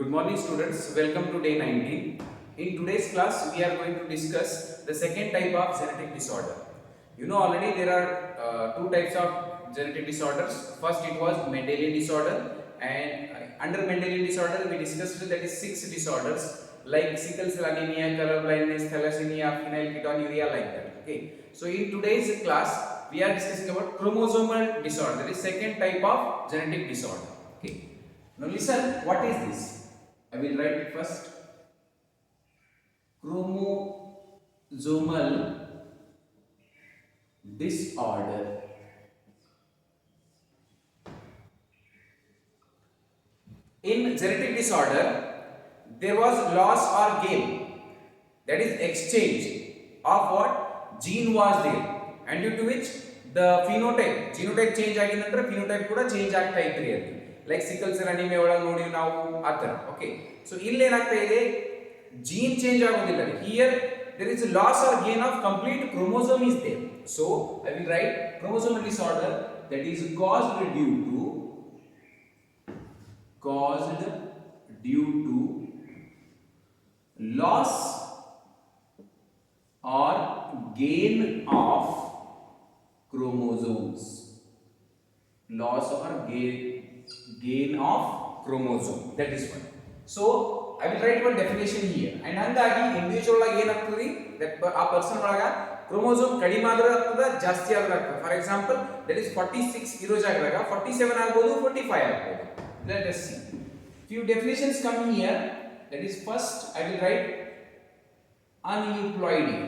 Good morning students, welcome to day 19. In today's class we are going to discuss the second type of genetic disorder. You know already there are two types of genetic disorders. First it was Mendelian disorder, and under Mendelian disorder we discussed that is 6 disorders like sickle cell anemia, color blindness, thalassemia, phenylketonuria, like that. Okay. So in today's class we are discussing about chromosomal disorder, that is second type of genetic disorder. Okay. Now listen, what is this? I will write it first. Chromosomal disorder. In genetic disorder, there was loss or gain, that is exchange of what gene was there, and due to which the genotype change ಆಗಿ ನಂತರ phenotype ಕೂಡ change ಆಗ್ತಾ ಇತ್ತು ರೀ ಅಲ್ಲಿ. Like sickle cell anemia ಒಳಗೆ ನೋಡಿ ನಾವು ಆ ತರ. Okay, so ಇಲ್ಲಿ ಏನಾಗ್ತಾ ಇದೆ, gene change ಆಗೋದಿಲ್ಲ. Here there is a loss or gain of complete chromosome is there. So I will write chromosomal disorder that is caused due to loss or gain of chromosomes. Loss or gain of chromosome, that is one. So I will write one definition here, and hangagi individual ಆಗಿ ಏನಾಗ್ತದೆ that ಆ person ಒಳಗ chromosome ಕಡಿಮೆ ಆದ್ರೂ ಆಗ್ತದ ಜಾಸ್ತಿ ಆದ್ರೂ ಆಗ್ತದ. For example, that is 46 ಇರೋ ಜಾಗದಾಗ 47 ಆಗಬಹುದು, 45 ಆಗಬಹುದು. Let us see. Few definitions come here. That is, first I will write aneuploidy.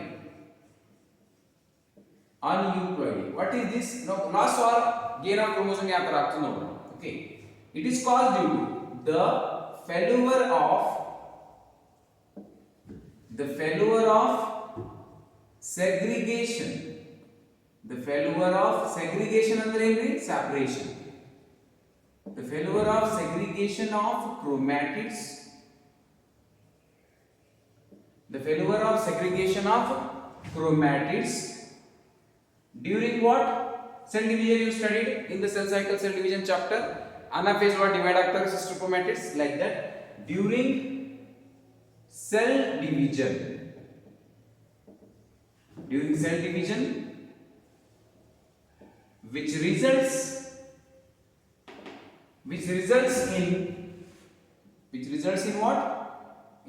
What is this? Now loss or gain of chromosome ಯಾವ ತರ ಆಗ್ತದೆ ನೋಡೋಣ. Okay, it is caused due to the failure of segregation. The failure of segregation ಅಂದ್ರೆ ಏನ್ರಿ? Separation. The failure of segregation of chromatids. The failure of segregation of chromatids during what? Cell division you studied in the cell cycle cell division chapter. Anaphase what divide ಆಗ್ತಾರೆ sister chromatids, like that. During cell division, which results in what?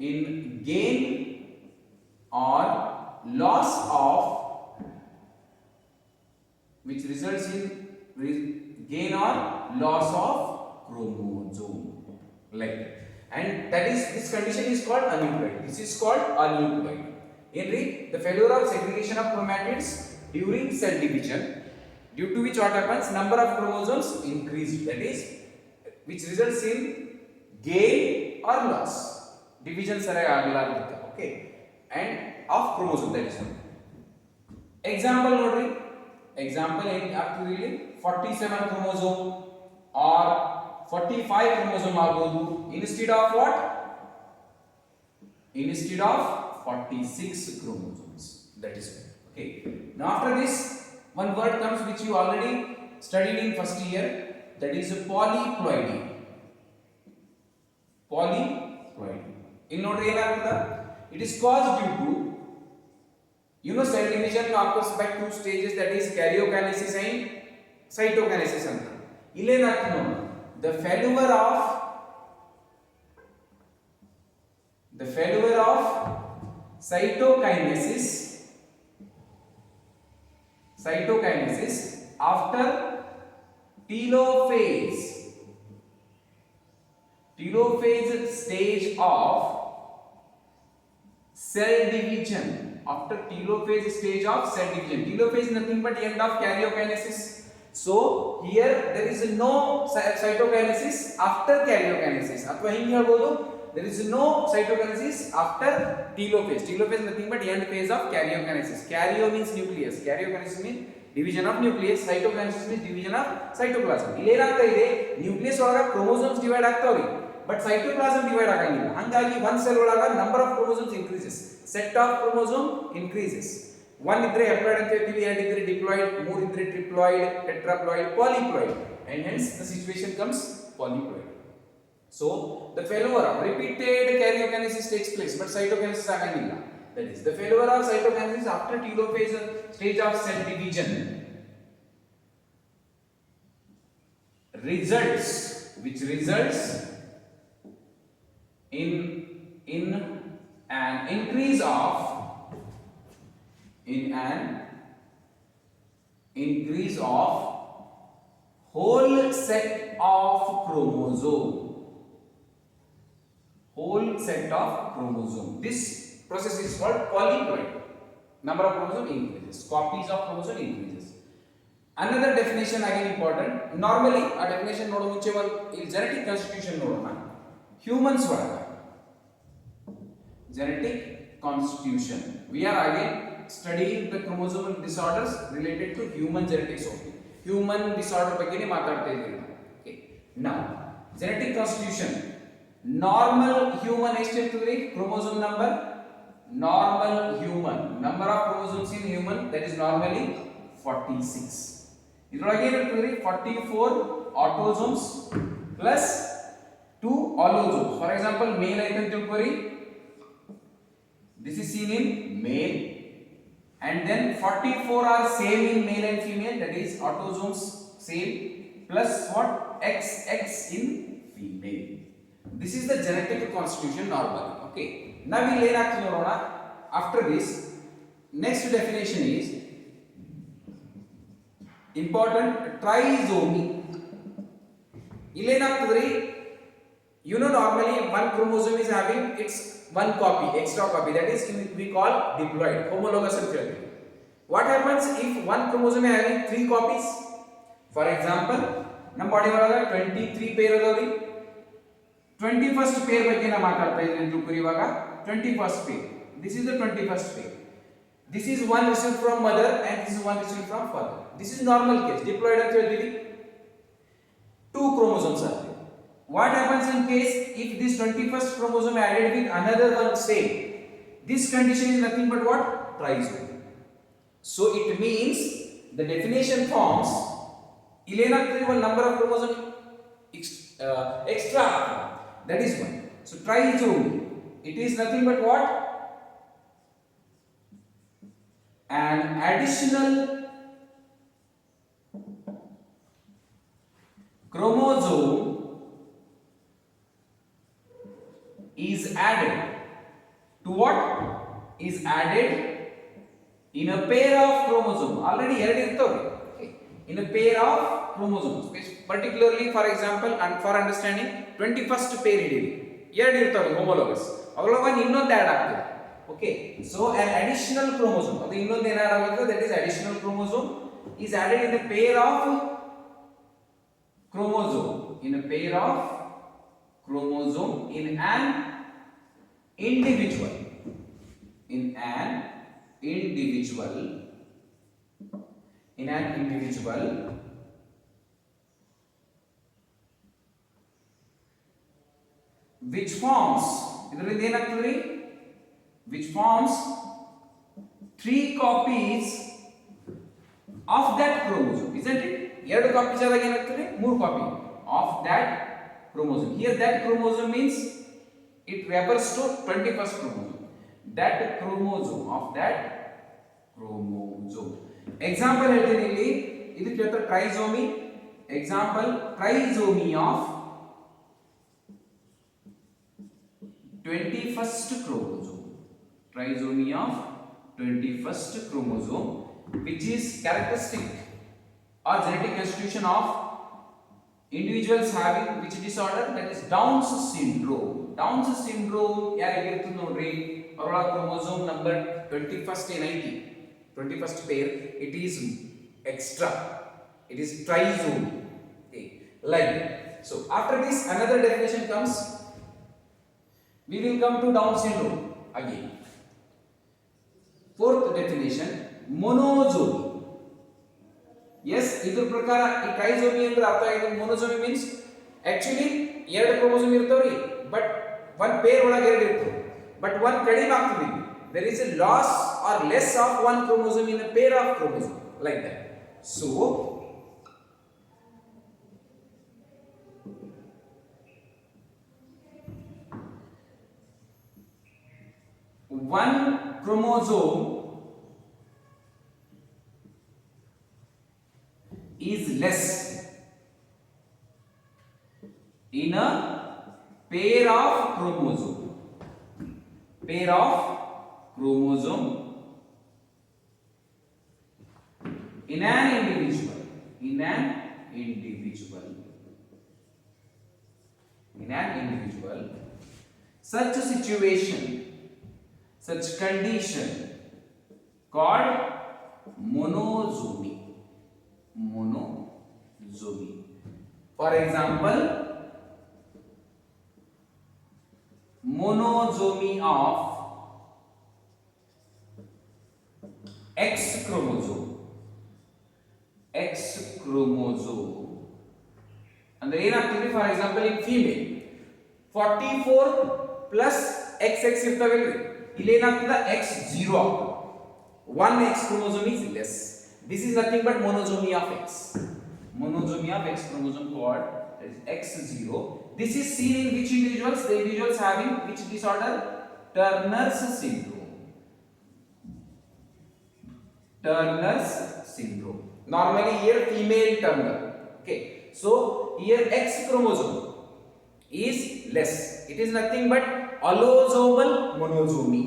In gain or loss of, which results in gain or loss of chromosome, like that. And that is, this condition is called aneuploidy. This is called aneuploidy. In the failure of segregation of chromatids during cell division, due to which what happens, number of chromosomes increased, that is, which results in gain or loss, division ಸರಿಯಾಗಿ ಆಗಲಾರದು. Okay, and of chromosome, that is one. Example ನೋಡ್ರಿ, example ಏನು ಆಗ್ತದೆ ಇಲ್ಲಿ, 47 chromosome or 45 chromosome ಆಗಬಹುದು instead of what? Instead of 46 chromosomes, that is one. Okay, now after this one word comes which you already studied in first year, that is polyploidy. In ನೋಡ್ರಿ ಏನಾಗ್ತದ, it is caused due to, you know, cell division occurs by two stages, that is karyokinesis and cytokinesis ಅಂತ. ಇಲ್ಲಿ ಏನಾಗ್ತದೆ ನೋಡಿ, the failure of cytokinesis after telophase stage of cell division. After telophase stage of cell division, telophase is nothing but end of karyokinesis. So here there is no cytokinesis after karyokinesis, ಅಥವಾ ಹಿಂಗೆ ಹೇಳ್ಬೋದು, there is no cytokinesis after telophase. Telophase is nothing but end phase of karyokinesis. Karyo means nucleus, karyokinesis means division of nucleus, cytokinesis means division of cytoplasm. ಇಲ್ಲಿ ಏನಾಗ್ತಾ ಇದೆ, nucleus ಒಳಗ chromosomes divide ಆಗ್ತಾವ್ರಿ, but cytoplasm divide ಆಗಂಗಿಲ್ಲ. ಹಂಗಾಗಿ one cell ಒಳಗ number of chromosomes increases, set of chromosome increases. one ಇದ್ರೆ haploid ಅಂತ ಹೇಳ್ತೀವಿ, ಎರಡು ಇದ್ರೆ diploid, ಮೂರು ಇದ್ರೆ triploid, tetraploid, polyploid, and hence the situation comes polyploid. So the failure of repeated karyokinesis takes place, but cytokinesis agilla. That is, the failure of cytokinesis after telophase stage of cell division results in an increase of whole set of chromosome. This process is called polyploid. Number of chromosome increases, copies of chromosome increases. Another definition again important. Normally a definition nodo munche genetic constitution nodona. Humans ಒಳಗ genetic constitution. We are again studying the chromosomal disorders related to human genetics only. Human disorder ಬಗ್ಗೆನೇ ಮಾತಾಡ್ತಾ ಇದ್ದೀವಿ. Okay. Now genetic constitution. Normal human ಎಷ್ಟು ಇರ್ತದೆ? Chromosome number. Normal human number of chromosomes in human, that is normally 46. ಇದರೊಳಗೆ ಏನಿರ್ತದೆ? 44 autosomes plus 2 allosomes. For example, male ಐತೆ ಅಂತ ತಿಳ್ಕೊರಿ. This is seen in male, and then 44 are same in male and female, that is autosomes same, plus what? XX in female. This is the genetic constitution normally. Okay. Now we will learn after this. Next definition is important, trisomy. You know, normally one chromosome is having its one copy, extra copy, that is we call diploid, homologous ಅಂತ ಹೇಳ್ತೀವಿ. What happens if one chromosome is having 3 copies? For example, ನಮ್ಮ body ಒಳಗೆ 23 peer ಅದಾವ್ರಿ. 21st peer ಬಗ್ಗೆ ನಾವು ಮಾತಾಡ್ತಾ ಇದ್ದೀವಿ ಅಂತ ತಿಳ್ಕೊರಿ. ಇವಾಗ 21st pair. This is the 21st pair. This is one received from mother and this is one received from father. This is normal case. Diploid ಅಂತ ಹೇಳ್ತೀವಿ. 2 chromosomes are there. What happens in case if this 21st chromosome added with another one same? This condition is nothing but what? Trisomy. So it means the definition forms illenagtide one number of chromosome extra. That is one. So trisomy. It is nothing but what? An additional chromosome is added to what? Is added in a pair of chromosomes. Already ಎರಡು ಇರ್ತವೆ. In a pair of chromosomes. Particularly for example and for understanding 21st pair ಹಿಡೀರಿ. ಎರಡು ಇರ್ತವೆ homologous. ಅವುಗಳ ಇನ್ನೊಂದು add ಆಗ್ತದೆ. Okay, so an additional chromosome, ಅದು ಇನ್ನೊಂದು ಏನು ಆಡ್ ಆಗುತ್ತೆ, that is additional chromosome is added in a pair of chromosome, in an individual, which forms ಇದರಿಂದ ಏನಾಗ್ತದೆ, which forms 3 copies of that chromosome, isn't it? ಎರಡು copies ಆದಾಗ ಏನಾಗ್ತದೆ, 3 copy of that chromosome. Here that chromosome means it refers to 21st chromosome. That chromosome of that chromosome. Example ಹೇಳ್ತೀನಿ ಇಲ್ಲಿ, ಇದಕ್ಕೆ ಹೇಳ್ತಾರೆ trisomy. Example, trisomy of 21st chromosome. Trisomy of 21st chromosome, which is characteristic or genetic constitution of individuals having which disorder, that is Down's syndrome. Down's syndrome ಯಾರಿಗೆ ಇರ್ತದೆ ನೋಡ್ರಿ, ಅವರ chromosome number 21st ಏನೈತಿ, 21st pair, it is extra, it is trisomy. Okay, like that. So after this another definition comes. We will come to Down syndrome again. Fourth definition, monozomy. Yes, iದ್ರ ಪ್ರಕಾರ ಈ trisomy ಅಂದ್ರೆ ಅರ್ಥ ಆಗಿದೆ. monozomy means actually ಎರಡು chromosome ಇರ್ತಾವ್ರಿ, but one pair ಒಳಗೆ ಎರಡು ಇರ್ತವೆ, ಬಟ್ one ಕಡಿಮೆ ಆಗ್ತದೆ. There is a loss or less of one chromosome in a pair of chromosome, like that. So one chromosome is less in a pair of chromosome in an individual such condition called monozomy. For example, monozomy of X chromosome ಅಂದ್ರೆ ಏನಾಗ್ತಿದೆ, for example in female 44 plus XX ಇರ್ತಾವಲ್ರಿ, ಇಲ್ಲಿ ಏನಾಗ್ತದೆ X0 ಆಗ್ತದೆ. 1 X chromosome is less. This is nothing but monozomy of X chromosome called as X0. This is seen in which individuals? The individuals having which disorder? Turner's syndrome. Normally here female Turner. Okay, so here X chromosome is less. It is nothing but allosomal monozomy.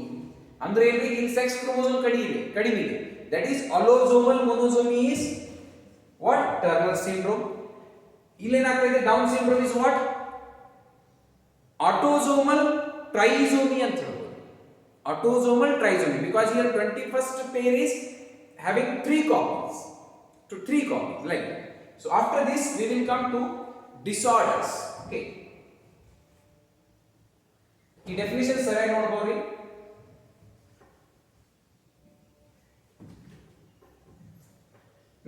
Andre ಇಲ್ಲಿ sex chromosome ಕಡಿಮೆ ಇದೆ. That is allosomal monozomy is what? Turner syndrome. ಇಲ್ಲಿ ಏನಾಗ್ತಿದೆ? Down syndrome is what? Autosomal trisomy ಅಂತ ಹೇಳ್ಬೋದು. Autosomal trisomy, because here 21st pair is having 3 copies like that. So after this we will come to disorders. Okay, ಈ definition ಸರಿಯಾಗಿ ನೋಡಬಹುದು.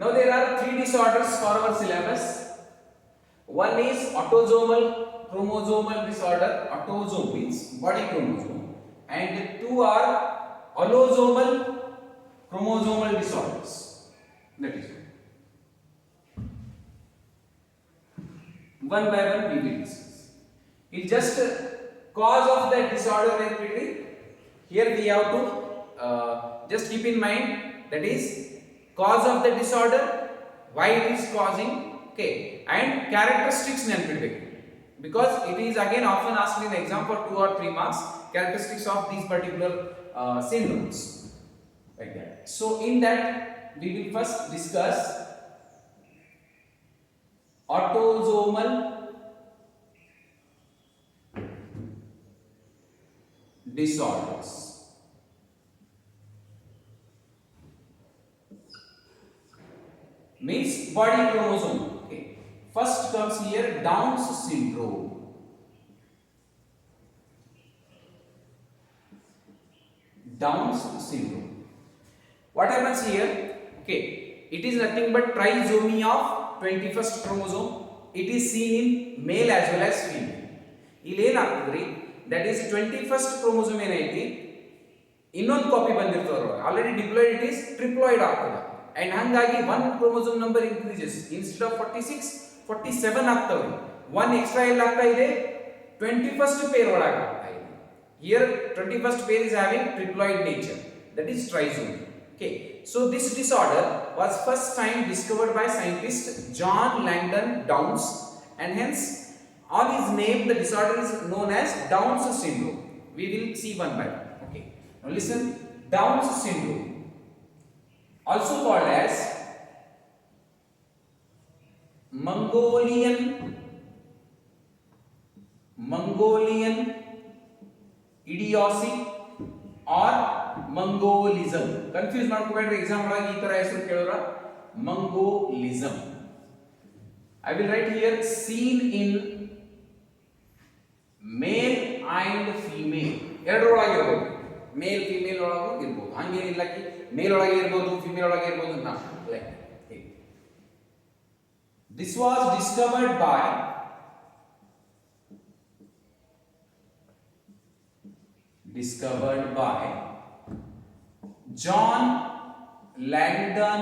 Now there are 3 disorders for our syllabus. One is autosomal chromosomal disorder. Autosome means body chromosome, and 2 are allosomal chromosomal disorders. That is one by one we will discuss. It's just cause of that disorder activity. Here we have to just keep in mind, that is cause of the disorder, why it is causing, okay, and characteristics ನೆನಪಿಡಬೇಕು, because it is again often asked in exam for 2 or 3 marks, characteristics of these particular syndromes like that. So in that we will first discuss autosomal disorders. Means body chromosome. Okay, first comes here Down's syndrome. What happens here? Okay, it is nothing but trisomy of 21st chromosome. It is seen in male as well as female. ಇಲ್ಲಿ ಏನಾಗ್ತದ್ರಿ, that is 21st chromosome ಏನೈತಿ, ಇನ್ನೊಂದು copy ಬಂದಿರ್ತದೆ, already diploid, it is triploid ಆಗ್ತದೆ, and ಹಂಗಾಗಿ 1 chromosome number increases, instead of 46 47 ಆಗ್ತವೆ. 1 extra ಎಲ್ಲಿ ಆಗ್ತಾ ಇದೆ? 21st pair ಒಳಗೆ ಆಗ್ತಾ ಇದೆ. Here 21st pair is having triploid nature, that is trisomy. Okay, so this disorder was first time discovered by scientist John Langdon Downs, and hence on his name the disorder is known as Down's syndrome. We will see one by one. Okay, now listen. Down's syndrome, also called as Mongolian idiocy or Mongolism. Confuse ಮಾಡ್ಕೋಬೇಡ್ರಿ, exam ಒಳಗೆ ಈ ತರ ಹೆಸರು ಕೇಳೋರ, Mongolism. I will write here seen in male and female. ಎರಡರೊಳಗೆ ಇರಬಹುದು, ಮೇಲ್ female ಒಳಗೂ ಇರಬಹುದು, ಹಂಗೇನಿಲ್ಲ ಕಿ ಮೇಲ್ ಒಳಗೆ ಇರಬಹುದು ಫಿಮೇಲ್ ಒಳಗೆ ಇರಬಹುದು ಅಂತ. This was discovered by John Langdon,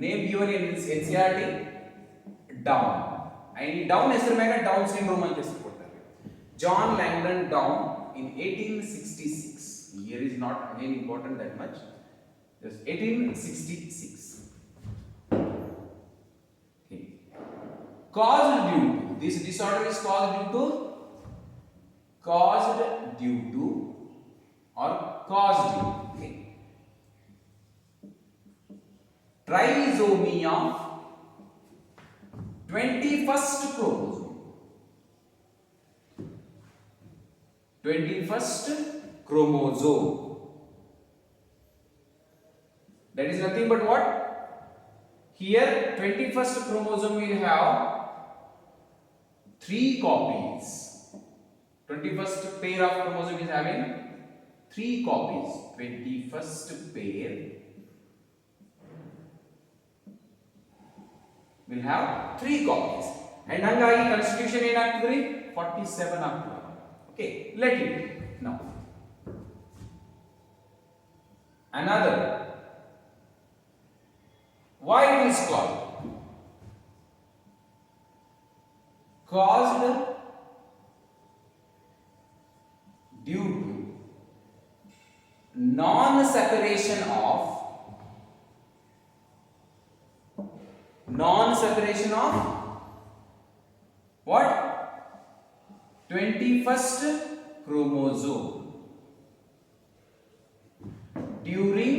name given in NCERT, Down. And Down ಹೆಸರು ಮ್ಯಾಗ ಡೌನ್ ಸಿಂಡ್ರೋಮ್ ಅಂತ ಹೆಸರು ಕೊಡ್ತಾರೆ. John Langdon Down in 1866. Year is not again important that much. Just 1866. Okay. Caused due to, this disorder is caused due to or caused due. Okay. Trisomy of 21st chromosome. 21st chromosome. That is nothing but what? Here 21st chromosome will have 3 copies. 21st pair of chromosome is having 3 copies. 21st pair will have 3 copies. And hangagi constitution enagtadri 47 agtade. Okay, let it be. Now another, why it is caused due to non-separation of what? 21st chromosome during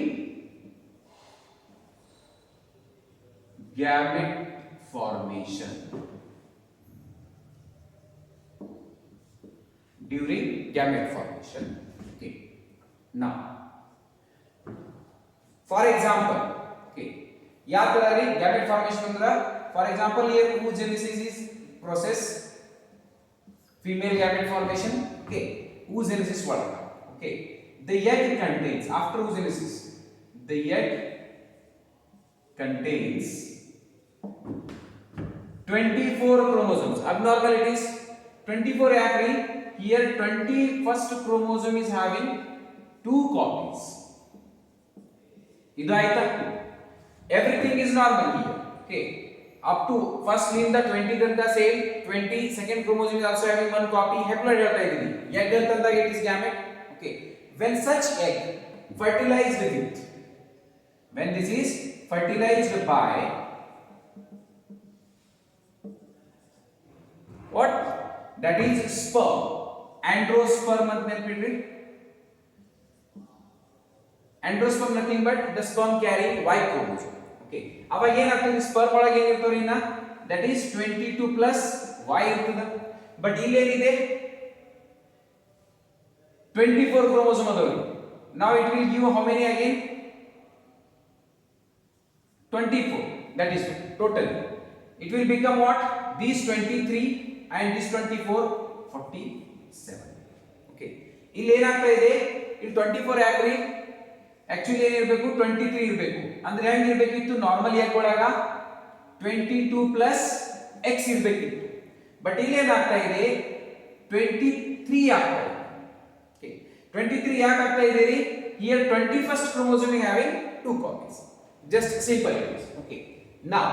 gamete formation. Okay. Now, for example, okay, yaad kari gamete formation andra, for example, here oogenesis is process, female gamete formation. Okay, oogenesis valga. Okay, the egg contains, after oogenesis, the egg contains 24 chromosomes. Abnormal it is 24 actually. Here 21st chromosome is having 2 copies. Idu aita. Everything is normal here. Okay. Up to first in the 20 ganta same, 22nd chromosome is also having 1 copy. Haploid ಹೇಳ್ತಾ ಇದೀನಿ. Egg ಅಂತಂದಾಗ it is gamete. Okay. When such egg fertilized with, when this is fertilized by what? That is sperm. Androsperm ಅಂತ ನೆನಪಿಡ್ರಿ. Androsperm nothing but the sperm carrying Y chromosome. Okay. ಅವಾಗ ಏನಾಗ್ತದೆ sperm ಒಳಗೆ ಏನಿರ್ತಾವ್ರಿ ಇನ್ನ? That is 22 plus Y ಇರ್ತದ. But ಇಲ್ಲಿ ಏನಿದೆ? 24 chromosome ಅದಾವ್ರಿ. Now it will give how many again? 24. That is total. It will become what? These 23 and this 24, 47. Okay. ಇಲ್ಲಿ ಏನಾಗ್ತಾ ಇದೆ? ಇಲ್ಲಿ 24 ಯಾಕ್ರಿ? ಆಕ್ಚುಲಿ ಏನಿರಬೇಕು? 23 ಇರಬೇಕು. ಅಂದ್ರೆ ಹೆಂಗ್ ಇರಬೇಕಿತ್ತು? ನಾರ್ಮಲಿ ಯಾಕೆ ಒಳಗ 22 plus x ಇರಬೇಕಿತ್ತು. ಬಟ್ ಇಲ್ಲಿ ಏನಾಗ್ತಾ ಇದೆ? 23 ಆಗ್ತಾ ಇದೆ. Okay. 23 ಯಾಕೆ ಆಗ್ತಾ ಇದೆ ರೀ? Here 21st chromosome is having 2 copies. Just simple it is. Okay. Now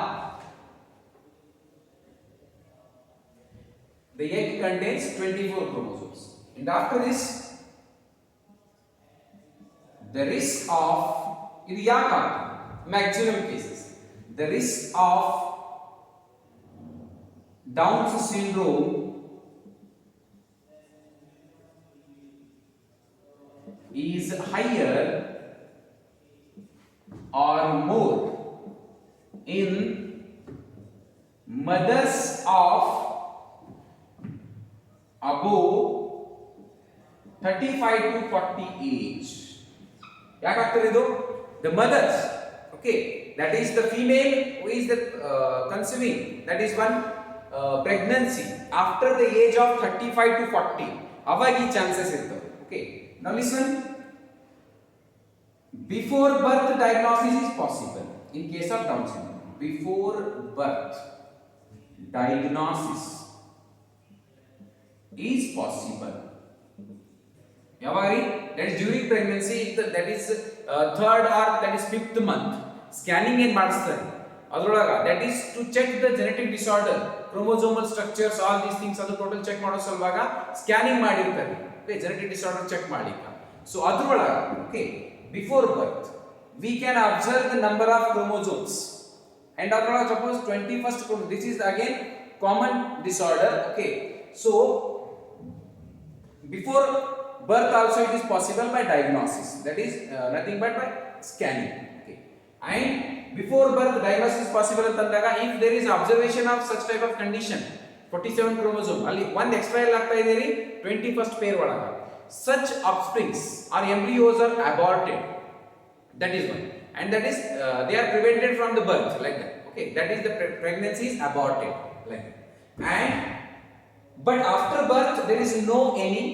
the egg contains 24 chromosomes, and after this the risk of, ಇದು ಯಾಕೆ maximum cases, the risk of Down's syndrome is higher or more in mothers of above 35 to 40 age. ಯಾಕಾಗ್ತದೆ ಇದು? The mothers, okay, that is the female who is the conceiving, that is one pregnancy after the age of 35 to 40, ಅವಾಗ ಈ chances ಇರ್ತವೆ. Okay, now listen. Before birth diagnosis is possible in case of Down syndrome. Before birth diagnosis is possible. Yavari, that is during pregnancy, that is third or that is 5th month. Scanning in ಮಾಡಿಸ್ತಾರೆ. ಅದರೊಳಗ that is to check the genetic disorder, chromosomal structures, all these things ಅದು total check ಮಾಡೋ ಸಲುವಾಗ scanning ಮಾಡಿರ್ತಾರೆ. Okay, genetic disorder check ಮಾಡ್ಲಿಕ್ಕೆ. So adrolaga, okay, before birth we can observe the number of chromosomes, and adrolaga suppose 21st chromosome, this is again common disorder, okay. So before birth also it is possible by diagnosis, that is nothing but by scanning, okay. And before birth diagnosis is possible ಅಂತಂದಾಗ if there is observation of such type of condition 47 chromosome ಅಲ್ಲಿ ಒಂದು extra L ಆಗ್ತಾ ಇದೆ ರೀ 21st pair ಒಳಗ, such offsprings or embryos are aborted, that is one, and that is they are prevented from the birth, like that, okay, that is the pregnancy is aborted, like that. And but after birth there is no any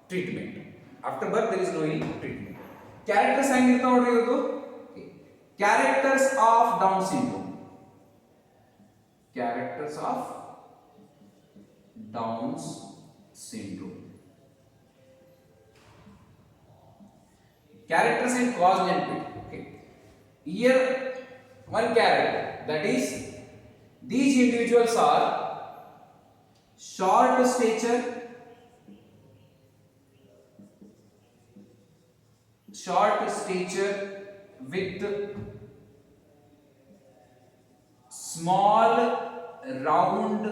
treatment, after birth there is no any treatment. Characters ಹೆಂಗಿರ್ತಾವ ನೋಡ್ರಿ ಇವತ್ತು, characters of Down syndrome, characters of Down's syndrome, characters in cause and effect, okay. Here one character, that is these individuals are short stature, with small round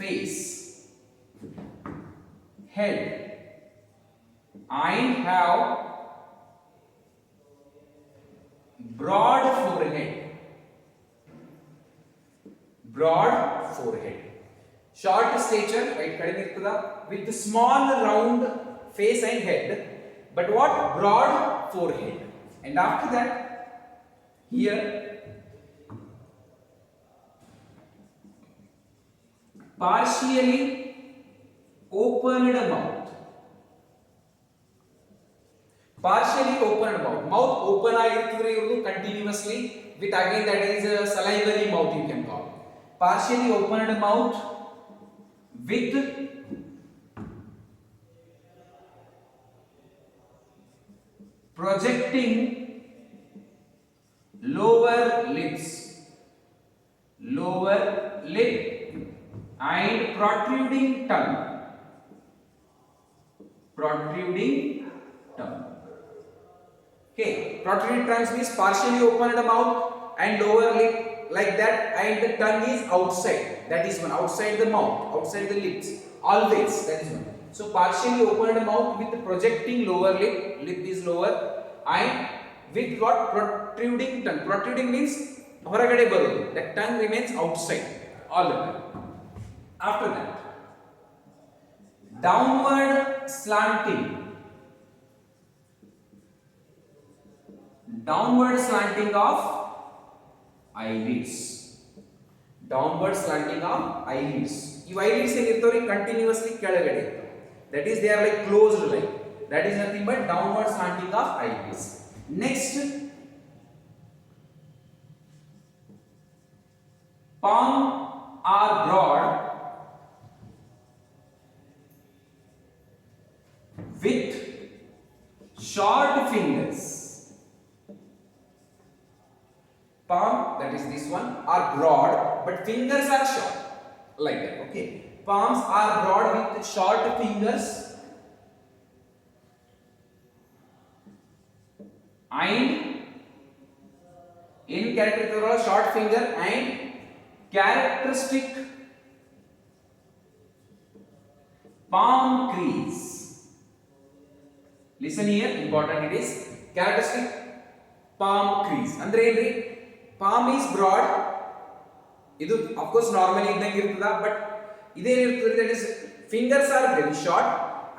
face, head, and have broad forehead, short stature, right, kadime irtada, with small round face and head, but what, broad forehead. And after that here partially opened mouth, mouth open ಆಗಿರ್ತದ್ರೆ ಇವರು continuously with again that is a salivary mouth you can call, partially opened mouth with projecting lower lip and protruding tongue, okay. Protruding tongue means partially opened mouth and lower lip like that, and the tongue is outside, that is one, outside the mouth, outside the lips always, that is one. So partially opened mouth with projecting lower lip is lower, and with what, protruding tongue. Protruding means ಹೊರಗಡೆ ಬರೋದು, that tongue remains outside all the time. After that downward slanting of eyelids, ಈ eyelids ಏನಿರ್ತಾವ್ರಿ continuously ಕೆಳಗಡೆ ಇರ್ತಾವೆ, that is they are like closed, like that is nothing but downward slanting of eyelids. Next, palm are broad with short fingers. Palm, that is this one, are broad but fingers are short, like that, okay. Palms are broad with short fingers and in character short finger and characteristic palm crease. Listen here, important it is, characteristic palm crease andre ಏನ್ರಿ, palm is broad, ಇದು of course normally ಇದ್ದಂಗೆ ಇರ್ತದ, but ಇದೇನಿರ್ತದೆ, that is fingers are very short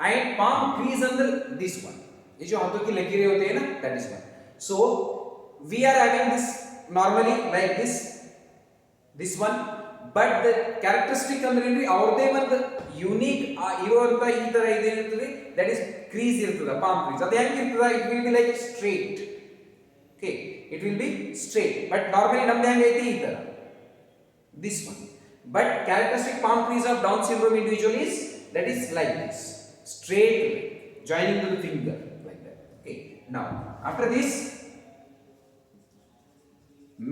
and palm crease ಅಂದ್ರೆ this one, ये जो हाथों की लकीरें होते हैं ना, that is one. So we are having this normally like this one, but the characteristic ಅಂದ್ರೆ ಏನ್ರಿ, ಅವ್ರದೇ ಒಂದು ಯೂನಿಕ್ ಇರುವಂತ ಈ ತರ ಇದೇನಿರ್ತದೆ, that is crease ಇರ್ತದ, palm crease. ಅದು ಹೆಂಗೆ ಇರ್ತದ, it will be like straight, okay, it will be straight, but normally ನಮ್ದು ಹೆಂಗೆ ಐತಿ ಈ ತರ, this one. But characteristic palm crease of Down syndrome individual is that is like this, straight joining to the finger like that, okay. Now after this,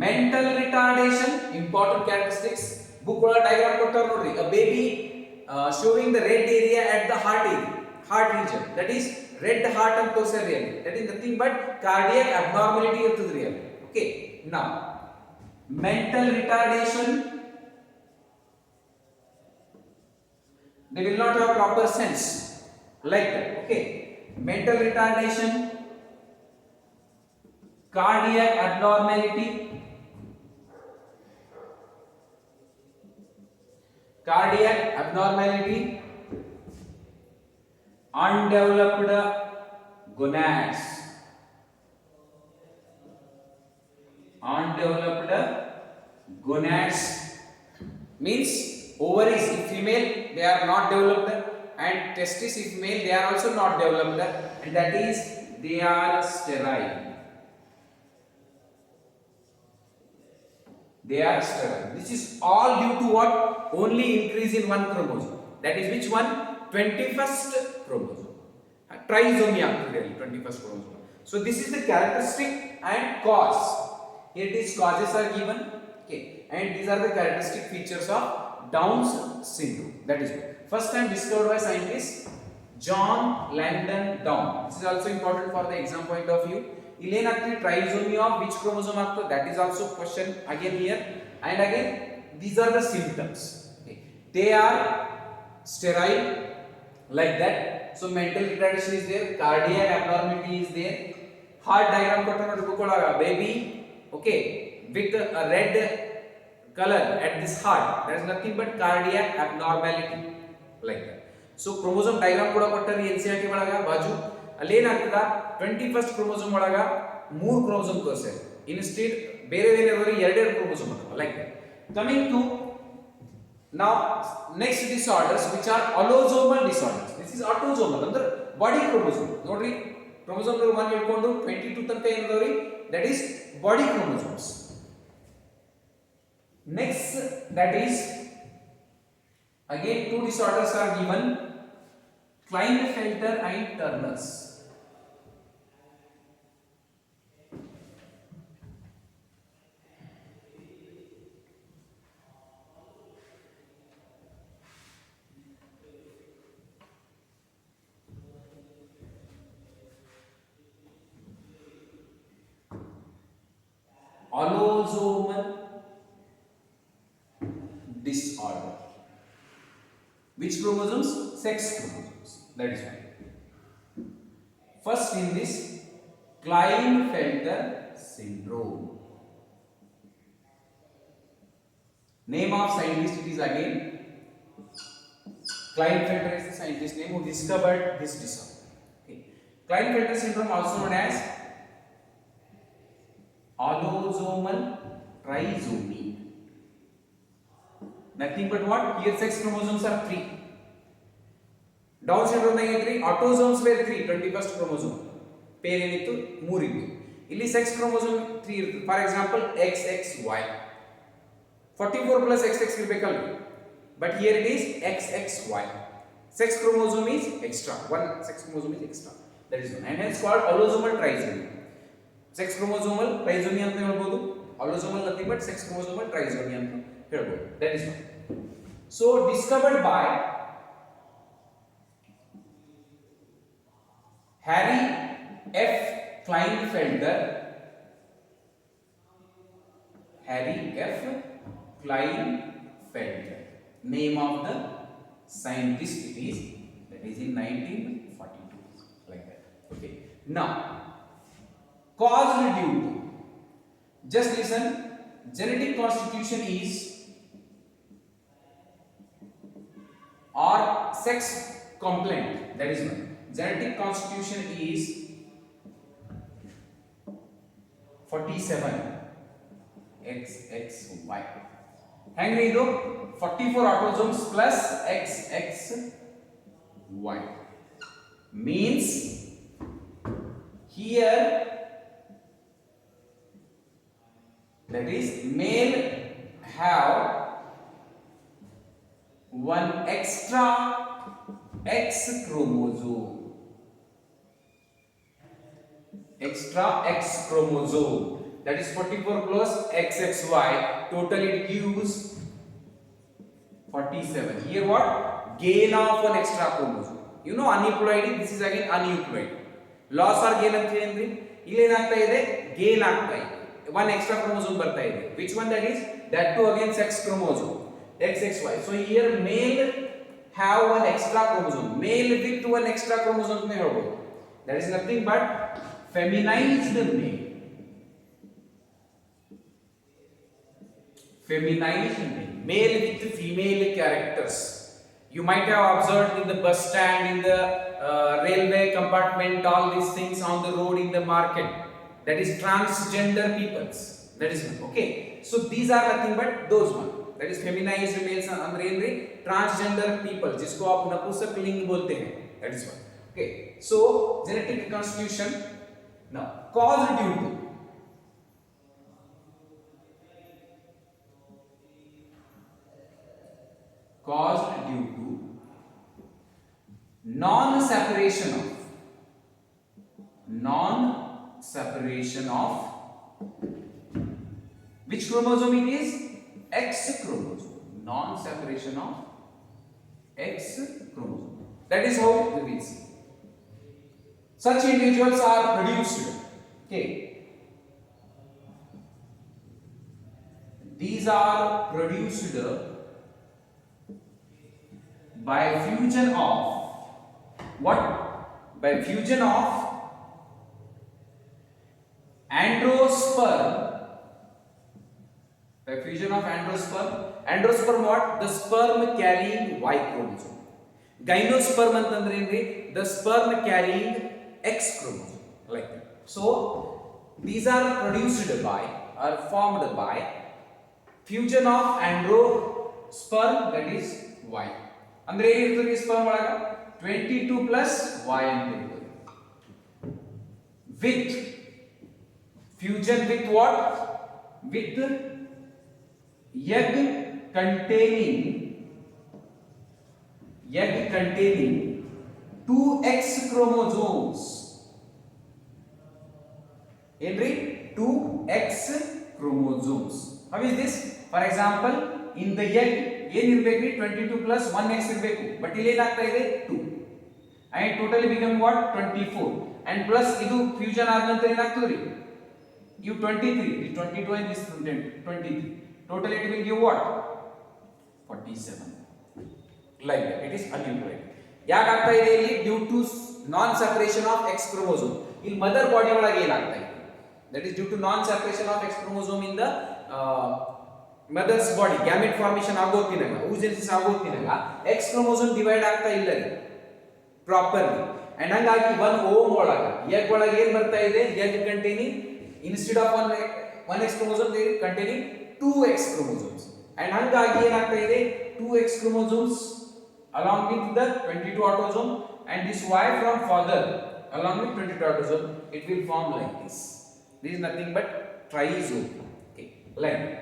mental retardation, important characteristics, book wala diagram ಕೊಡ್ತಾರೆ ನೋಡ್ರಿ, a baby showing the red area at the heart region, that is red heart and tose really. That is nothing but cardiac abnormality of the real. Okay. Now, mental retardation. They will not have proper sense like that. Okay. Mental retardation, cardiac abnormality, undeveloped gonads, means ovaries if female they are not developed, and testes if male they are also not developed, and that is they are sterile. This is all due to what? Only increase in one chromosome. That is which one? 21st chromosome. Trisomia, really, 21st chromosome. So this is the characteristic and cause. Here it is causes are given. Okay, and these are the characteristic features of Down's syndrome. That is first time discovered by scientist John Langdon Down. This is also important for the exam point of view. Ilenaktri trisomia of which chromosome after? That is also question again here. And again, these are the symptoms. Okay. They are sterile like that. So mental retardation is there, cardiac abnormality is there, heart diagram baby, okay, with a red color at this heart. That is nothing but cardiac abnormality like that. So chromosome diagram kuda kottari NCERT olaga baju ಅಲ್ಲಿ ಏನಾಗ್ತದ 21st chromosome ಒಳಗ 3 chromosome ತೋರಿಸ್ತಾರೆ. Instead ಬೇರೆ ಎರಡು chromosome ಅದಾವ like that. Coming to now next disorders which are allosomal disorders. This is autosomal ಅಂದ್ರೆ body chromosome ನೋಡ್ರಿ, chromosome number 1 ಹಿಡ್ಕೊಂಡು 22 ತನಕ ಏನದವ್ರಿ, that is body chromosomes. Next, that is again two disorders are given, Klinefelter and Turner's. Allosomal disorder. Which chromosomes? Sex chromosomes. That is why. First in this Klinefelter syndrome. Name of scientist it is again Klinefelter is the scientist name who discovered this disorder. Okay. Klinefelter syndrome also known as allosomal trisomy. Nothing but what? Here sex chromosomes are 3. Down syndrome naga 3, autosomes were 3, 21st chromosome. Pair enittu 3 iddu. Illi sex chromosome 3 iruthe. For example, XXY. 44 plus XX irbekalli. But here it is XXY. Sex chromosome is extra. One sex chromosome is extra. That is one. And hence called allosomal trisomy. Sex chromosomal trisomy anta helbodu. Allosomal nothing but sex chromosomal trisomy anta helbodu. That is one. So discovered by Harry F. Klinefelter. Harry F. Klinefelter. Name of the scientist it is, that is in 1942. Like that. Okay. Now, caused due to, just listen, genetic constitution is or sex complaint. That is one. Genetic constitution is 47 XXY. Hangre idu 44 autosomes plus XXY means here that is male have one extra X chromosome. Extra X chromosome, that is 44 plus XXY, totally it gives 47. Here what? Gain of one extra chromosome. You know aneuploid, this is again aneuploid. Loss or gain ಅಂತ ಏನ್ರಿ, ಇಲ್ಲಿ ಏನಾಗ್ತಾ ಇದೆ, gain ಆಗ್ತಾ ಇದೆ, one extra chromosome ಬರ್ತಾ ಇದೆ. Which one that is? That too again sex chromosome, XXY. So here male have one extra chromosome, male with one extra chromosome ಅಂತ ಹೇಳ್ಬೋದು. That is nothing but feminized male. Feminized male, male with female characters. You might have observed in the bus stand, in the railway compartment, all these things on the road, in the market. That is transgender peoples. That is one. Okay. So these are nothing but those one. That is feminized males andre enri transgender people, जिसको आप नपुंसकलिंग बोलते हैं. That is one. Okay. So genetic constitution now caused due to non-separation of which chromosome it is? X chromosome. Non-separation of X chromosome. That is how we will see. Such individuals are produced. Okay. These are produced by fusion of what? By fusion of androsperm. By fusion of androsperm. Androsperm what? The sperm carrying Y chromosome. Gynosperm ಅಂತಂದ್ರೆ ಏನ್ರಿ? The sperm carrying X chromosome. Like that. So these are produced by or formed by fusion of androsperm, that is Y. ಅಂದ್ರೆ ಏನಿರ್ತದೆ ಈ sperm ಒಳಗ 22 plus Y ಅಂತ ಇರ್ತದೆ. With fusion with what? With egg containing 2X chromosomes. Henry, 2X chromosomes. How is this? For example, in the egg ಏನ್ ಇರಬೇಕು, 22 plus 1X ಇರಬೇಕು, but ಇಲ್ಲಿ ಏನಾಗ್ತಾ ಇದೆ 2 and totally become what? 24 and plus ಇದು fusion ಆದ ನಂತರ ಏನಾಗ್ತದೆ ರೀ, you 23, this 22 and this 23, totally it will give what? 47. Like that. It is aneuploid. ಯಾಕೆ ಆಗ್ತಾ ಇದೆ ಇಲ್ಲಿ? Due to non separation of X chromosome. ಇಲ್ಲಿ ಮದರ್ ಬಾಡಿ ಒಳಗೆ ಏನಾಗ್ತಾ ಇದೆ? That is due to non separation of X chromosome in the mother's body. Gamete formation ಆಗೋತಿನಾಗ, oogenesis ಆಗೋತಿನಾಗ X chromosome divide ಆಗ್ತಾ ಇಲ್ಲ ರೀ ಪ್ರಾಪರ್ಲಿ. ಅಂಡ್ ಹಂಗಾಗಿ one ಓಮ್ ಒಳಗ egg ಒಳಗೆ ಏನು ಬರ್ತಾ ಇದೆ? Egg containing instead of one X chromosome they containing 2X chromosomes. And ಹಂಗಾಗಿ ಏನಾಗ್ತಾ ಇದೆ? 2X chromosomes along with the 22 autosome and this Y from father along with 22 autosome, it will form like this. This is nothing but trisome. Okay, like that.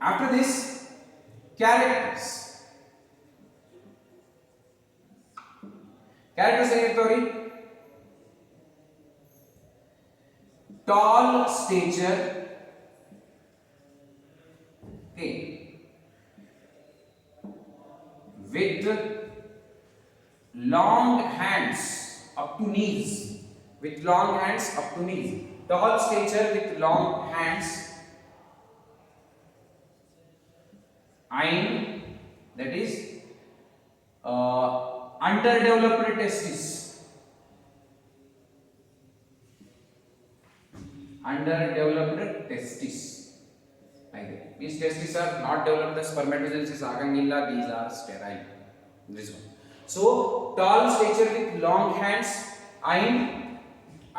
After this, characters. Characters ಏನಿರ್ತಾವ್ರಿ? Tall stature. Okay. With long hands up to knees. With long hands up to knees. Tall stature with long hands. And that is underdeveloped testes. Underdeveloped testes. Like that. These testes are not developed, the spermatogenesis agangilla, these are sterile. This one. So tall stature with long hands and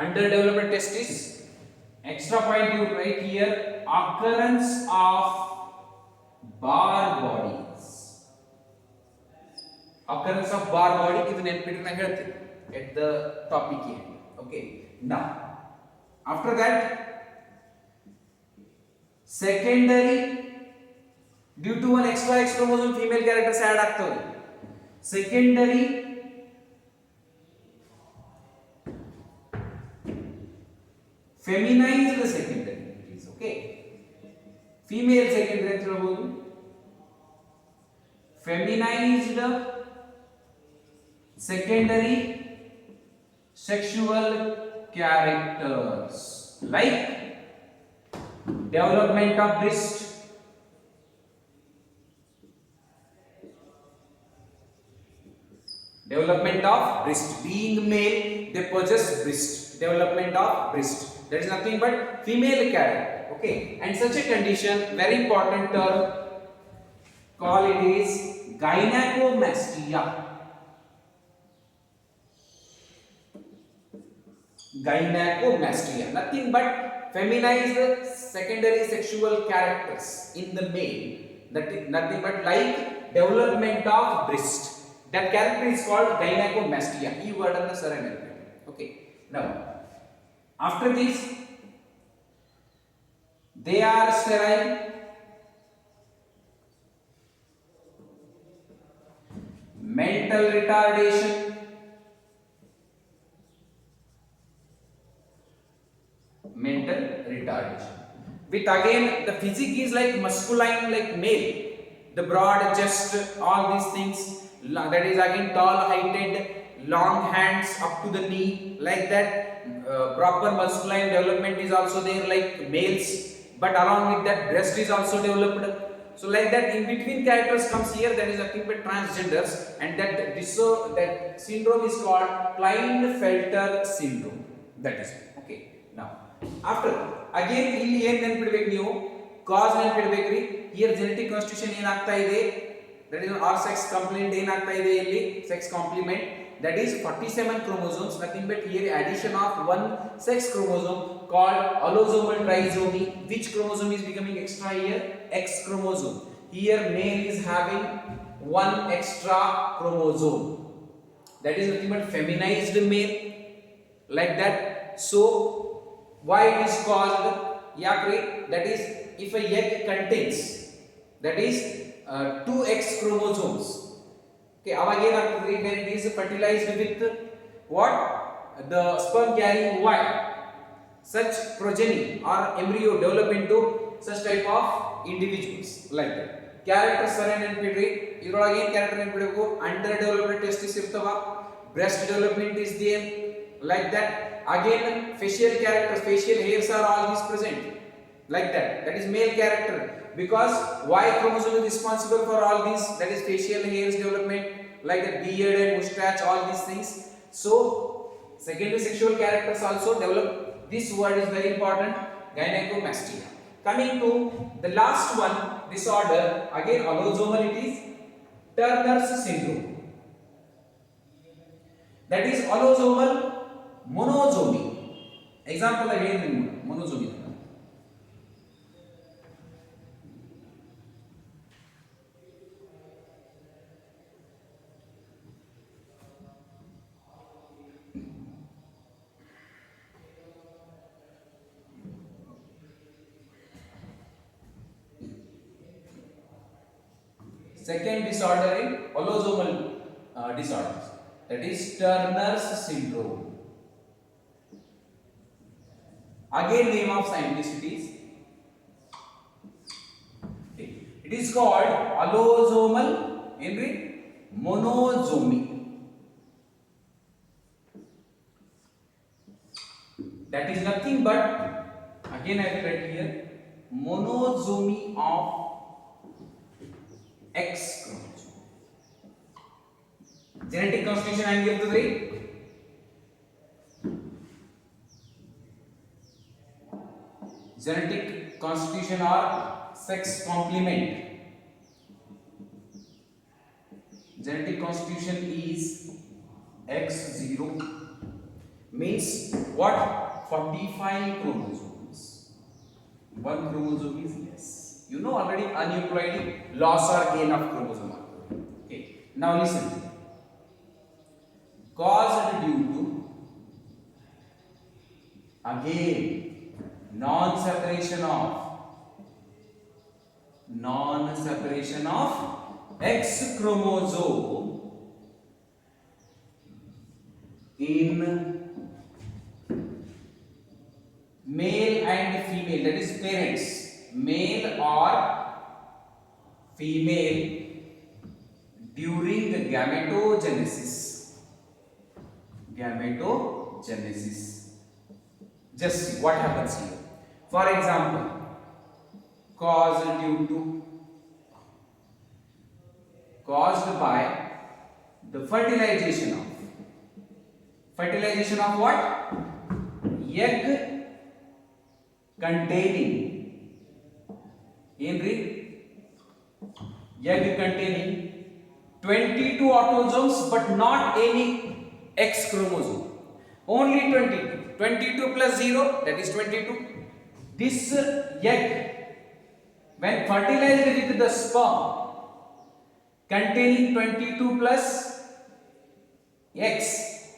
underdeveloped testes. Extra point you write here, occurrence of bar bodies. Occurrence of bar body is ನೆನಪಿಟ್ರೆ ಹೇಳ್ತೀನಿ at the topic here. Okay. Now after that, secondary, due to one extra X chromosome female characters add ಆಗ್ತವೆ. Secondary feminized secondary it is. Okay, female secondary ಅಂತ ಹೇಳ್ಬೋದು. feminized secondary sexual characters like development of breast, being male they possess breast, development of breast, that is nothing but female character. Okay, and such a condition, very important term, call it is gynecomastia. Gynecomastia, nothing but feminized secondary sexual characters in the male, that is nothing but like development of breast, that character is called gynecomastia. E word and the surrender. Okay, now after this they are sterile, mental retardation, with again the physique is like masculine, like male, the broad chest, all these things, that is again tall heighted, long hands up to the knee, like that. Proper masculine development is also there like males, but along with that breast is also developed. So like that, in between characters comes here, that is nothing but transgenders, and that syndrome is called Klinefelter syndrome. That is okay. Now after again ಇಲ್ಲಿ ಏನು ನೆನಪಿಡಬೇಕು ನೀವು, ಕಾಸ್ ನೆನಪಿಡಬೇಕ್ರಿ. Here genetic constitution ಏನಾಗ್ತಾ ಇದೆ, that is our sex complement ಏನಾಗ್ತಾ ಇದೆ ಇಲ್ಲಿ, sex complement, that is 47 chromosomes, nothing but here addition of one sex chromosome called allosomal trisomy. Which chromosome is becoming extra here? X chromosome. Here male is having one extra chromosome, that is nothing but feminized male, like that. So why it is called yakri, that is if a egg contains, that is 2x chromosomes. Okay, aವಾಗ ಏನಾಗ್ತದೆ, when it is fertilized with what, the sperm carrying Y, such progeny or embryo develop into such type of individuals, like that. Character ಸರಿ ನೆನಪಿಡ್ರಿ, ಇದರೊಳಗೆ ಏನು character ನೆನಪಿಡಬೇಕು, under developed testis ಇರ್ತವ, breast development is there, like that. Again facial characters, facial hairs are all these present, like that. That is male character, because Y chromosome is responsible for all these, that is facial hairs development, like that, beard and mustache, all these things. So secondary sexual characters also develop. This word is very important, gynecomastia. Coming to the last one disorder, again allosomal, it is Turner's syndrome, that is allosomal monosomy. Example again, monosomy. Second disorder in allosomal disorders, that is Turner's syndrome. Again name of scientist it is called allosomal monosomy, that is nothing but, again I will write here, monosomy of X chromosome. Genetic constitution I give to the genetic constitution or sex complement. Genetic constitution is X0, means what, 45 chromosomes, one chromosome is less. You know already aneuploidy, loss or gain of chromosome. Okay, now listen, caused due to again non-separation of X chromosome in male and female, that is parents, male or female during gametogenesis. Gametogenesis. Just see what happens here. For example, caused by the fertilization of what? Egg containing egg containing 22 autosomes but not any X chromosome. Only 22 plus 0, that is 22. This egg, when fertilized with the sperm containing 22 plus X,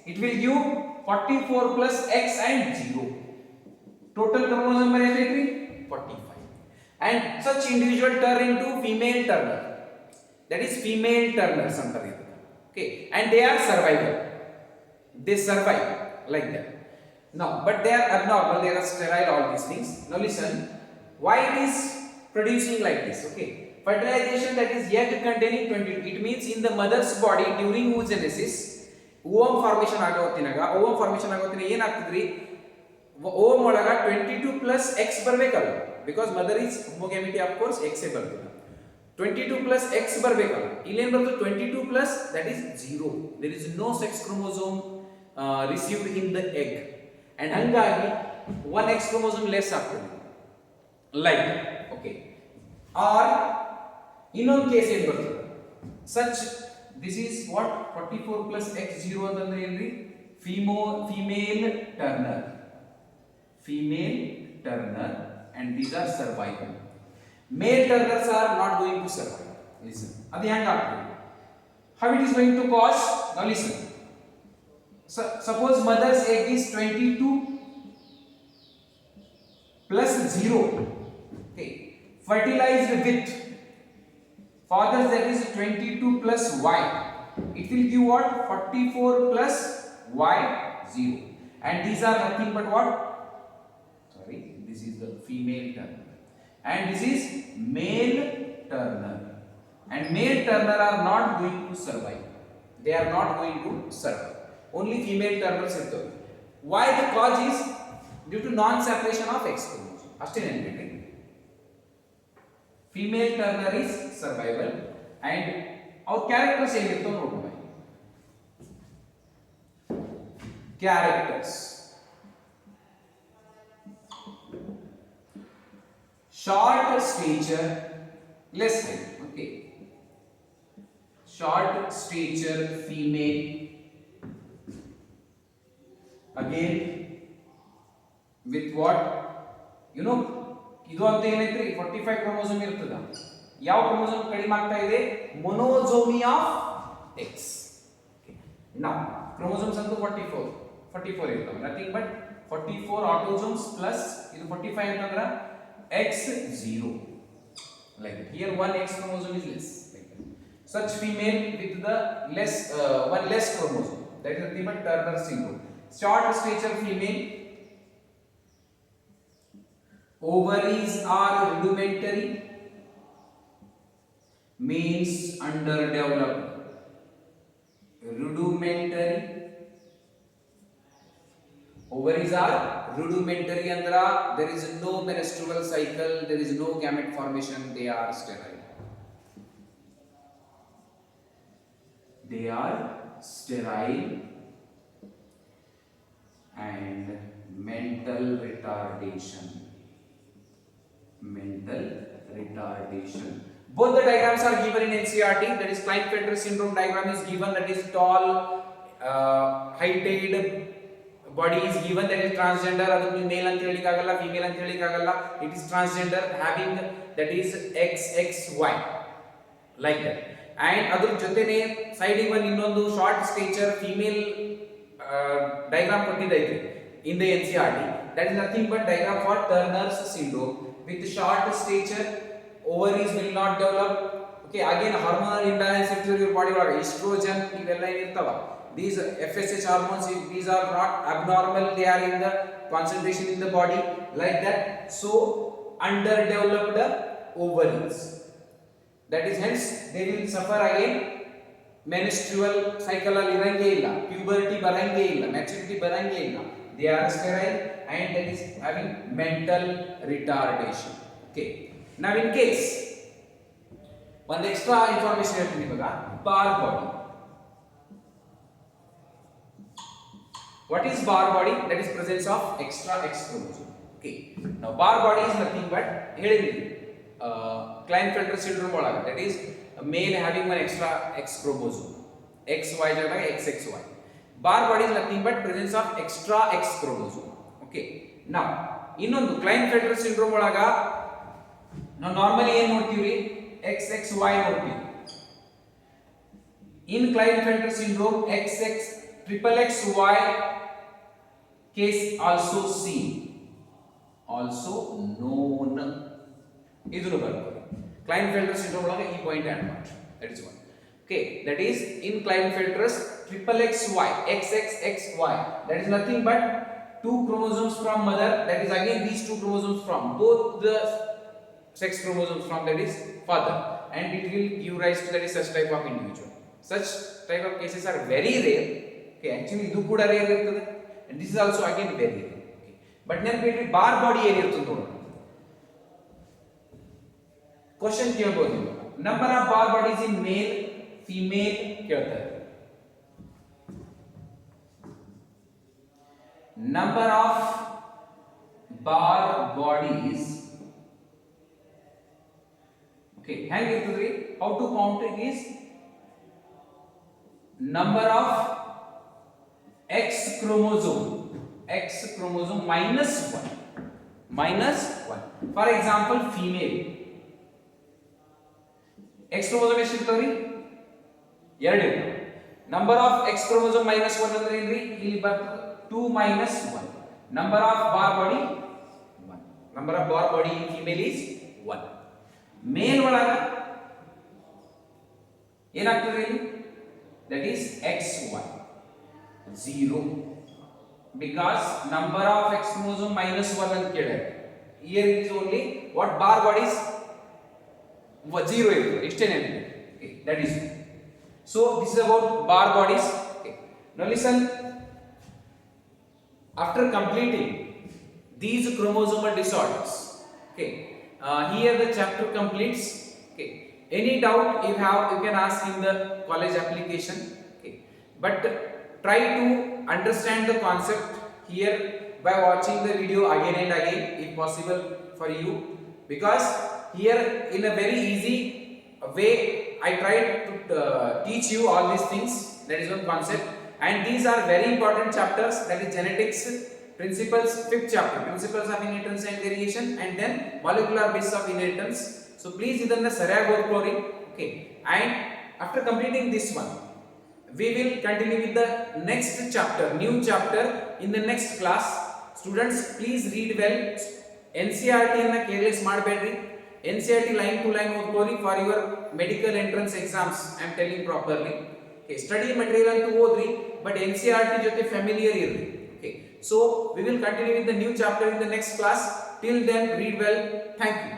it will give 44 plus X and 0. Total chromosome number is 45. And such individual turn into female turner. That is female turners. Okay, and they are survival. They survive like that. Now, but they are abnormal, they are sterile, all these things. Now listen, why it is producing like this? Okay, fertilization, that is egg containing 22. It means in the mother's body during oogenesis, ovum formation ಆಗೋತ್ತಿನಾಗ ಏನಾಗ್ತದ್ರಿ, ovum ಒಳಗ 22 plus X ಬರಬೇಕಲ್ಲ, because mother is homogamity, of course X ಏ ಬರ್ತದೆ. 22 plus X ಬರಬೇಕಲ್ಲ, ಇಲ್ಲಿ ಏನು ಬರ್ತದೆ 22 plus, that is 0. There is no sex chromosome received in the egg, and hanಗಾಗಿ 1 X chromosome less ಆಗ್ತದೆ, like that. Okay, or ಇನ್ನೊಂದು case ಏನು ಬರ್ತದೆ, such this is what 44 plus X 0 ಅಂತಂದ್ರೆ ಏನ್ರಿ, female turner, and these are survival. Male turners are not going to survive. Listen, adi hang agtade, how it is going to cause. Now listen, suppose mother's egg is 22 plus 0, okay, fertilized with father's, that is 22 plus Y, it will give what? 44 plus Y 0, and these are nothing but what? Sorry, this is the female turner and this is male turner, and male turner are not going to survive. They are not going to survive. Only female turners irtave. Why? The cause is due to non separation of X chromosome. Ashte nenbidri, female turner is survival, and our characters ಏನಿರ್ತವೆ ನೋಡೋಣ. Characters: short stature, less height. Okay, short stature female, again with what, you know, ಇದು ಅಂತ ಏನೈತ್ರಿ 45 chromosome ಇರ್ತದ. ಯಾವ chromosome ಕಡಿಮೆ ಆಗ್ತಾ ಇದೆ? Monosomy of X. Now chromosomes ಅಂತೂ 44 ಇರ್ತವೆ, nothing but 44 autosomes plus ಇದು 45 ಅಂತಂದ್ರ X 0, like that. Here one X chromosome is less, like that. Such female with the one less chromosome, that is nothing but Turner syndrome. Short stature female, ovaries are rudimentary, means underdeveloped. Rudimentary, ovaries are rudimentary andra there is no menstrual cycle, there is no gamete formation, they are sterile. They are sterile. And mental retardation. Both the diagrams are given in NCERT. That is Klinefelter syndrome diagram is given, that is tall, heighted body is given, that is transgender, adu male anta helikagalla, female anta helikagalla, it is transgender having, that is XXY, like that. And adr jotene side ಗೆ ಬಂದು ಇನ್ನೊಂದು short stature female diagram ಕೊಟ್ಟಿದ್ದೈತೆ in the NCERT. That is nothing but diagram for Turner's syndrome. With short stature, ovaries will not develop. Okay, again hormonal imbalance in your body ಒಳಗೆ estrogen ಇವೆಲ್ಲ ಏನಿರ್ತಾವ, these FSH hormones, these are not abnormal, they are in the concentration in the body, like that. So underdeveloped ovaries, that is hence they will suffer again menstrual cycle ಅಲ್ಲಿ ಇರಂಗೇ ಇಲ್ಲ, puberty ಬರಂಗೇ ಇಲ್ಲ, maturity ಬರಂಗೇ ಇಲ್ಲ. They are sterile and that is having mental retardation. Okay. Now in case one extra information ಹೇಳ್ತೀನಿ ಇವಾಗ, bar body. What is bar body? That is presence of extra X chromosome. Okay. Now bar body is nothing but ಹೇಳಿದ್ವಿ Klinefelter syndrome ಒಳಗೆ, that is a male having one extra X chromosome, XY ಜಾಗದಾಗ XXY. Bar body is nothing but presence of extra X chromosome. Okay. Now ಇನ್ನೊಂದು Klinefelter syndrome ಒಳಗ ನಾವು normally ಏನು ನೋಡ್ತೀವಿ, XXY ನೋಡ್ತೀವಿ. In Klinefelter syndrome XXXY case also seen, also known. ಇದನ್ನು ಬರ್ಕೊಳ್ಳಿ. Klinefelter syndrome ಒಳಗೆ ಈ ಪಾಯಿಂಟ್ ಆಡ್ ಮಾಡಿ. That is one. Okay, that is in Klinefelter's XXXY, XXXY. That is nothing but two chromosomes from mother. That is again these two chromosomes from both the sex chromosomes from that is father, and it will give rise to that is such type of individual. Such type of cases are very rare. Okay, actually idu kuda rare irtade, and this is also again very rare. Okay, but ನೆನಪಿಡಿ bar body ಏನು ಇರ್ತದೆ ನೋಡೋಣ. Question ಕೇಳಬಹುದು, number of bar bodies in male, female ಕೇಳ್ತಾರೆ. Number of bar bodies. Okay, hang ಇರ್ತದ್ರಿ. How to count it is number of X chromosome minus 1. For example, female X chromosome ಎಷ್ಟು ಇರ್ತವ್ರಿ? 2 ಇರ್ತವೆ. Number of X chromosome minus 1 ಅಂದ್ರೆ ಏನ್ರಿ? ಇಲ್ಲಿ ಬರ್ತದೆ 2 minus 1. Number of bar body 1. Number of bar body in female is 1. Male ಒಳಗ ಏನಾಗ್ತದೆ ಇಲ್ಲಿ? That is XY 0, because number of X chromosome minus 1 ಅಂತ ಕೇಳಿದ್ರೆ here is only what bar bodies 0 ಇರ್ತದೆ, ಇಷ್ಟೇ ನೆನಪಿ. Okay, that is so this is about bar bodies. Okay, now listen, after completing these chromosomal disorders, okay, here the chapter completes. Okay, any doubt you have, you can ask in the college application. Okay, but try to understand the concept here by watching the video again and again if possible for you, because here in a very easy way I tried to teach you all these things. That is one concept, and these are very important chapters, that is genetics principles, 5th chapter, principles of inheritance and variation, and then molecular basis of inheritance. So please idanna sariyagi ಓದ್ಕೊಳ್ಳಿ. Okay, and after completing this one we will continue with the next chapter, new chapter in the next class. Students, please read well. NCERT ಅನ್ನು careless ಮಾಡಬೇಡ್ರಿ. NCERT line to line ಓದ್ಕೊಳ್ಳಿ for your medical entrance exams. I am telling properly. Okay, study material ಅಂತೂ ಓದ್ರಿ, but NCERT ಜೊತೆ familiar ಇರ್ರಿ. Okay, so we will continue with the new chapter in the next class. Till then, read well. Thank you.